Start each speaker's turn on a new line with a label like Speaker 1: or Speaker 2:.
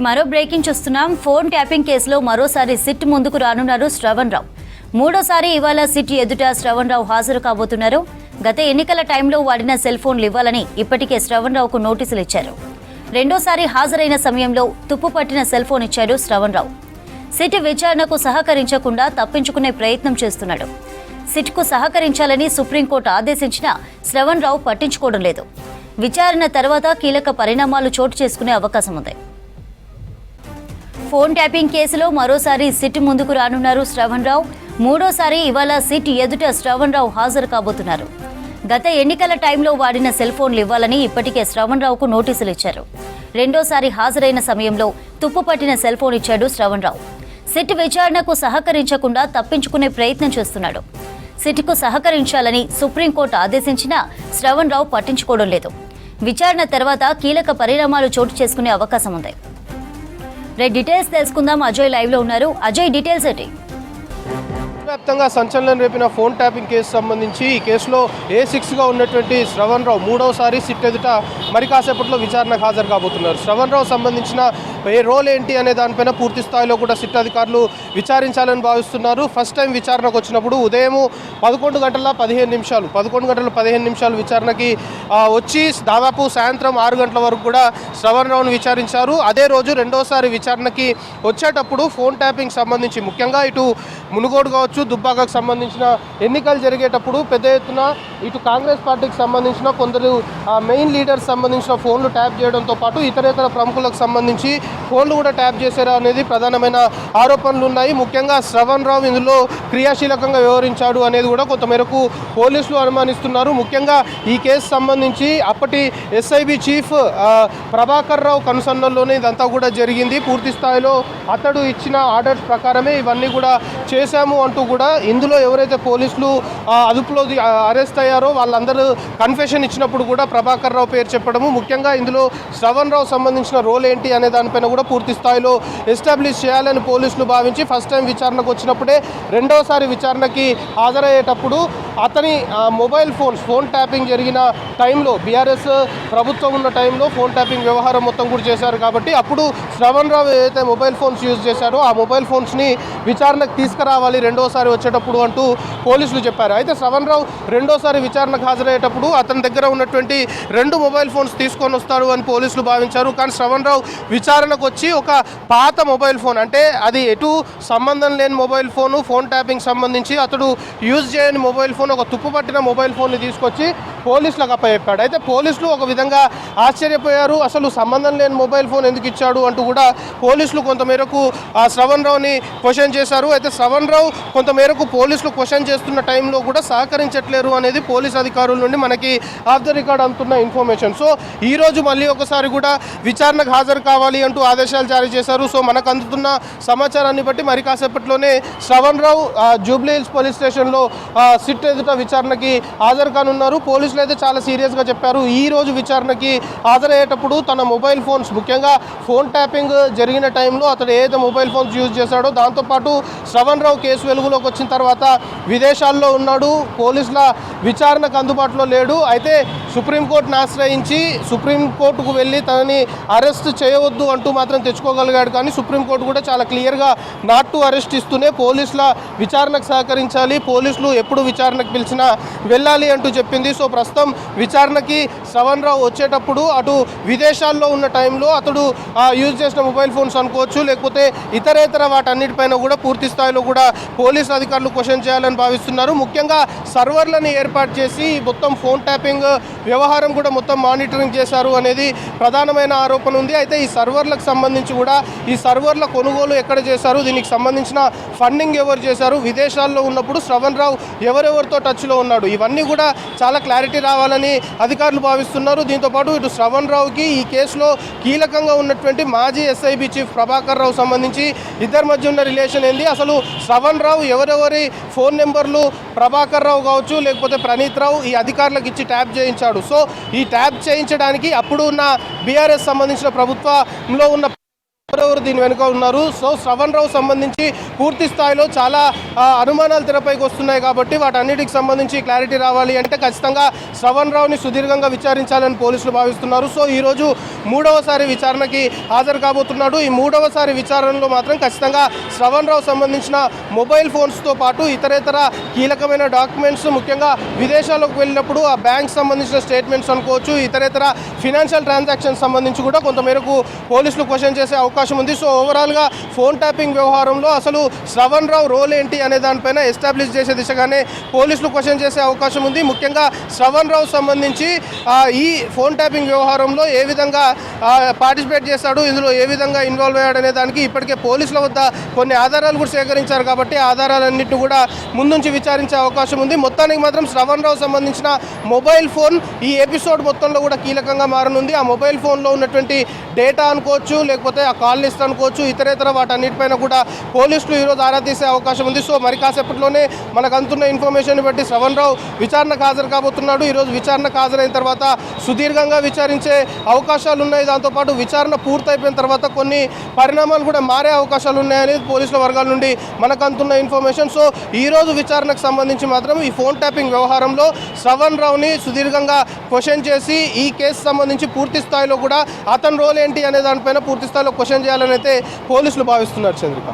Speaker 1: మరో బ్రేకింగ్ చూస్తున్నాం. Phone tapping కేసులో మరోసారి సిట్ ముందుకు రానున్నారు శ్రవణ్ రావు. మూడోసారి ఇవాళ సిట్ ఎదుట శ్రవణ్ రావు హాజరు కాబోతున్నారు. గత ఎన్నికల టైంలో వాడిన సెల్ ఫోన్లు ఇవ్వాలని ఇప్పటికే శ్రవణ్ రావుకు నోటీసులు ఇచ్చారు. రెండోసారి హాజరైన సమయంలో తుప్పు పట్టిన సెల్ ఫోన్ ఇచ్చాడు శ్రవణ్ రావు. సిట్ విచారణకు సహకరించకుండా తప్పించుకునే ప్రయత్నం చేస్తున్నాడు. సిట్కు సహకరించాలని సుప్రీంకోర్టు ఆదేశించినా శ్రవణ్ రావు పట్టించుకోవడం లేదు. విచారణ తర్వాత కీలక పరిణామాలు చోటు చేసుకునే అవకాశం ఉంది. ఫోన్ ట్యాపింగ్ కేసులో మరోసారి సిట్ ముందుకు రానున్నారు శ్రవణ్ రావు. మూడోసారి ఇవాళ సిట్ ఎదుట శ్రవణ్ రావు హాజరు కాబోతున్నారు. గత ఎన్నికల టైంలో వాడిన సెల్ ఫోన్లు ఇవ్వాలని ఇప్పటికే శ్రవణ్ రావుకు నోటీసులు ఇచ్చారు. రెండోసారి హాజరైన సమయంలో తుప్పు పట్టిన సెల్ ఫోన్ ఇచ్చాడు శ్రవణ్ రావు. సిట్ విచారణకు సహకరించకుండా తప్పించుకునే ప్రయత్నం చేస్తున్నాడు. సిట్కు సహకరించాలని సుప్రీంకోర్టు ఆదేశించినా శ్రవణ్ రావు పట్టించుకోవడం లేదు. విచారణ తర్వాత కీలక పరిణామాలు చోటు చేసుకునే అవకాశం ఉంది. డీటెయిల్స్ తెలుసుకుందాం. అజయ్ లైవ్ లో ఉన్నారు. అజయ్, డీటెయిల్స్ ఏంటి?
Speaker 2: వ్యాప్తంగా సంచలనం రేపిన ఫోన్ ట్యాపింగ్ కేసు సంబంధించి ఈ కేసులో A6గా ఉన్నటువంటి శ్రవణ్ రావు మూడవసారి సిట్ ఎదుట మరి కాసేపట్లో విచారణకు హాజరు కాబోతున్నారు. శ్రవణ్ రావు సంబంధించిన రోల్ ఏంటి అనే దానిపైన పూర్తి స్థాయిలో కూడా సిట్ అధికారులు విచారించాలని భావిస్తున్నారు. ఫస్ట్ టైం విచారణకు వచ్చినప్పుడు ఉదయం 11 గంటల 15 నిమిషాలు విచారణకి వచ్చి దాదాపు సాయంత్రం 6 గంటల వరకు కూడా శ్రవణ్ రావును విచారించారు. అదే రోజు రెండోసారి విచారణకి వచ్చేటప్పుడు ఫోన్ ట్యాపింగ్ సంబంధించి ముఖ్యంగా ఇటు మునుగోడు కావచ్చు, దుబ్బాకకు సంబంధించిన ఎన్నికలు జరిగేటప్పుడు పెద్ద ఎత్తున ఇటు కాంగ్రెస్ పార్టీకి సంబంధించిన కొందరు మెయిన్ లీడర్స్ సంబంధించిన ఫోన్లు ట్యాప్ చేయడంతో పాటు ఇతరేతర ప్రముఖులకు సంబంధించి ఫోన్లు కూడా ట్యాప్ చేశారా అనేది ప్రధానమైన ఆరోపణలు ఉన్నాయి. ముఖ్యంగా శ్రవణ్ రావు ఇందులో క్రియాశీలకంగా వ్యవహరించాడు అనేది కూడా కొంతమేరకు పోలీసులు అనుమానిస్తున్నారు. ముఖ్యంగా ఈ కేసు సంబంధించి అప్పటి SIB చీఫ్ ప్రభాకర్ రావు కనుసన్నల్లోనే ఇదంతా కూడా జరిగింది. పూర్తి స్థాయిలో అతడు ఇచ్చిన ఆర్డర్స్ ప్రకారమే ఇవన్నీ కూడా చేశాము అంటూ కూడా ఇందులో ఎవరైతే పోలీసులు అదుపులో అరెస్ట్ అయ్యారో వాళ్ళందరూ కన్ఫెషన్ ఇచ్చినప్పుడు కూడా ప్రభాకర్ రావు పేరు చెప్పడము, ముఖ్యంగా ఇందులో శ్రవణ్ రావు సంబంధించిన రోల్ ఏంటి అనే దానిపైన కూడా పూర్తి స్థాయిలో ఎస్టాబ్లిష్ చేయాలని పోలీసులు భావించి ఫస్ట్ టైం విచారణకు వచ్చినప్పుడే రెండోసారి విచారణకి హాజరయ్యేటప్పుడు అతని మొబైల్ ఫోన్ ట్యాపింగ్ జరిగిన టైంలో BRS ప్రభుత్వం ఉన్న టైంలో ఫోన్ ట్యాపింగ్ వ్యవహారం మొత్తం కూడా చేశారు. కాబట్టి అప్పుడు శ్రవణ్ రావు ఏదైతే మొబైల్ ఫోన్స్ యూజ్ చేశారో ఆ మొబైల్ ఫోన్స్ని విచారణకు తీసుకురావాలి రెండోసారి వచ్చేటప్పుడు అంటూ పోలీసులు చెప్పారు. అయితే శ్రవణ్ రావు రెండోసారి విచారణకు హాజరయ్యేటప్పుడు అతని దగ్గర ఉన్నటువంటి 2 మొబైల్ ఫోన్స్ తీసుకొని వస్తారు అని పోలీసులు భావించారు. కానీ శ్రవణ్ రావు విచారణకు వచ్చి ఒక పాత మొబైల్ ఫోన్, అంటే అది ఎటు సంబంధం లేని మొబైల్ ఫోన్ ట్యాపింగ్ సంబంధించి అతడు యూజ్ చేయని మొబైల్ ఫోన్, ఒక తుప్పు పట్టిన మొబైల్ ఫోన్ని తీసుకొచ్చి పోలీసులకు అప్పచెప్పాడు. అయితే పోలీసులు ఒక విధంగా ఆశ్చర్యపోయారు. అసలు సంబంధం లేని మొబైల్ ఫోన్ ఎందుకు ఇచ్చాడు అంటూ కూడా పోలీసులు కొంతమేరకు శ్రవణ్ రావుని క్వశ్చన్ చేశారు. అయితే శ్రవణ్ రావు కొంతమేరకు పోలీసులు క్వశ్చన్ చేస్తున్న టైంలో కూడా సహకరించట్లేరు అనేది పోలీస్ అధికారుల నుండి మనకి ఆఫ్ ద రికార్డ్ అందుతున్న ఇన్ఫర్మేషన్. సో ఈ రోజు మళ్ళీ ఒకసారి కూడా విచారణకు హాజరు కావాలి అంటూ ఆదేశాలు జారీ చేశారు. సో మనకు అందుతున్న సమాచారాన్ని బట్టి మరి కాసేపట్లోనే శ్రవణ్ రావు జూబ్లీ హిల్స్ పోలీస్ స్టేషన్లో సిట్ ఎదుట విచారణకి హాజరు కానున్నారు. పోలీసులు అయితే చాలా సీరియస్గా చెప్పారు. ఈ రోజు విచారణకి హాజరయ్యేటప్పుడు తన మొబైల్ ఫోన్స్, ముఖ్యంగా ఫోన్ ట్యాపింగ్ జరిగిన టైంలో అతడు ఏదైతే మొబైల్ ఫోన్స్ యూజ్ చేశాడో దాంతోపాటు శ్రవణ్ రావు కేసు వెలుగులోకి వచ్చిన తర్వాత విదేశాల్లో ఉన్నాడు, పోలీసుల విచారణకు అందుబాటులో లేడు. అయితే సుప్రీంకోర్టును ఆశ్రయించి సుప్రీంకోర్టుకు వెళ్ళి తనని అరెస్ట్ చేయవద్దు అంటూ మాత్రం తెచ్చుకోగలిగాడు. కానీ సుప్రీంకోర్టు కూడా చాలా క్లియర్గా నాట్ టు అరెస్ట్ ఇస్తూనే పోలీసుల విచారణకు సహకరించాలి, పోలీసులు ఎప్పుడు విచారణకు పిలిచినా వెళ్ళాలి అంటూ చెప్పింది. సో ప్రస్తుతం విచారణకి శ్రవణ్ రావు వచ్చేటప్పుడు అటు విదేశాల్లో ఉన్న టైంలో అతడు యూజ్ చేసిన మొబైల్ ఫోన్స్ అనుకోవచ్చు, లేకపోతే ఇతరేతర వాటన్నిటిపైన కూడా పూర్తి స్థాయిలో కూడా పోలీసు అధికారులు క్వశ్చన్ చేయాలని భావిస్తున్నారు. ముఖ్యంగా సర్వర్లను ఏర్పాటు చేసి మొత్తం ఫోన్ ట్యాపింగ్ వ్యవహారం కూడా మొత్తం మానిటరింగ్ చేశారు అనేది ప్రధానమైన ఆరోపణ ఉంది. అయితే ఈ సర్వర్లకు సంబంధించి కూడా ఈ సర్వర్ల కొనుగోలు ఎక్కడ చేశారు, దీనికి సంబంధించిన ఫండింగ్ ఎవరు చేశారు, విదేశాల్లో ఉన్నప్పుడు శ్రవణ్ రావు ఎవరెవరితో టచ్లో ఉన్నాడు, ఇవన్నీ కూడా చాలా క్లారిటీ రావాలని అధికారులు భావిస్తున్నారు. దీంతోపాటు ఇటు శ్రవణ్ రావుకి ఈ కేసులో కీలకంగా ఉన్నటువంటి మాజీ SIB చీఫ్ ప్రభాకర్ రావు సంబంధించి ఇద్దరి మధ్య ఉన్న రిలేషన్ ఏంది, అసలు శ్రవణ్ రావు ఎవరెవరి ఫోన్ నెంబర్లు ప్రభాకర్ రావు కావచ్చు లేకపోతే ప్రణీత్ రావు ఈ అధికారులకు ఇచ్చి ట్యాప్ చేయించాడు. సో ఈ ట్యాప్ చేయించడానికి అప్పుడు ఉన్న BRS సంబంధించిన ప్రభుత్వంలో ఉన్న ఎవరెవరు దీని వెనుక ఉన్నారు. సో శ్రవణ్ రావు సంబంధించి పూర్తి స్థాయిలో చాలా అనుమానాలు తెరపైకి వస్తున్నాయి కాబట్టి వాటన్నిటికి సంబంధించి క్లారిటీ రావాలి అంటే ఖచ్చితంగా శ్రవణ్ రావుని సుదీర్ఘంగా విచారించాలని పోలీసులు భావిస్తున్నారు. సో ఈరోజు మూడవసారి విచారణకి హాజరు కాబోతున్నాడు. ఈ మూడవసారి విచారణలో మాత్రం ఖచ్చితంగా శ్రవణ్ రావు సంబంధించిన మొబైల్ ఫోన్స్తో పాటు ఇతరేతర కీలకమైన డాక్యుమెంట్స్, ముఖ్యంగా విదేశాలకు వెళ్ళినప్పుడు ఆ బ్యాంక్ సంబంధించిన స్టేట్మెంట్స్ అనుకోవచ్చు, ఇతరేతర ఫినాన్షియల్ ట్రాన్సాక్షన్స్ సంబంధించి కూడా కొంతమేరకు పోలీసులు క్వశ్చన్ చేసే అవకాశం ఉంది. సో ఓవరాల్గా ఫోన్ ట్యాపింగ్ వ్యవహారంలో అసలు శ్రవణ్ రావు రోల్ ఏంటి అనే దానిపైన ఎస్టాబ్లిష్ చేసే దిశగానే పోలీసులు క్వశ్చన్ చేసే అవకాశం ఉంది. ముఖ్యంగా శ్రవణ్ రావు సంబంధించి ఈ ఫోన్ ట్యాపింగ్ వ్యవహారంలో ఏ విధంగా పార్టిసిపేట్ చేశాడు, ఇందులో ఏ విధంగా ఇన్వాల్వ్ అయ్యాడనే దానికి ఇప్పటికే పోలీసుల వద్ద కొన్ని ఆధారాలు కూడా సేకరించారు కాబట్టి ఆధారాలన్నింటినీ కూడా ముందుంచి విచారించే అవకాశం ఉంది. మొత్తానికి మాత్రం శ్రవణ్ రావు సంబంధించిన మొబైల్ ఫోన్ ఈ ఎపిసోడ్ మొత్తంలో కూడా కీలకంగా మారనుంది. ఆ మొబైల్ ఫోన్లో ఉన్నటువంటి డేటా అనుకోవచ్చు, లేకపోతే ఆ కాల్ లిస్ట్ అనుకోవచ్చు, ఇతరేతర వాటన్నిటిపైన కూడా పోలీసులు ఈరోజు ఆరా తీసే అవకాశం ఉంది. సో మరి కాసేపట్లోనే మనకు అందుతున్న ఇన్ఫర్మేషన్ బట్టి శ్రవణ్ రావు విచారణకు హాజరు కాబోతున్నాడు. ఈరోజు విచారణకు హాజరైన తర్వాత సుదీర్ఘంగా విచారించే అవకాశాలు ఉన్నాయి. దాంతోపాటు విచారణ పూర్తయిపోయిన తర్వాత కొన్ని పరిణామాలు కూడా మారే అవకాశాలు ఉన్నాయని పోలీసుల వర్గాల నుండి మనకు అందుతున్న ఇన్ఫర్మేషన్. సో ఈరోజు విచారణకు సంబంధించి మాత్రం ఈ ఫోన్ ట్యాపింగ్ వ్యవహారంలో శ్రవణ్ రావుని సుదీర్ఘంగా క్వశ్చన్ చేసి ఈ కేసు సంబంధించి పూర్తి స్థాయిలో కూడా అతని రోల్ ఏంటి అనే దానిపైన పూర్తి స్థాయిలో క్వశ్చన్ చేయాలని అయితే పోలీసులు భావిస్తున్నారు. చంద్రిక.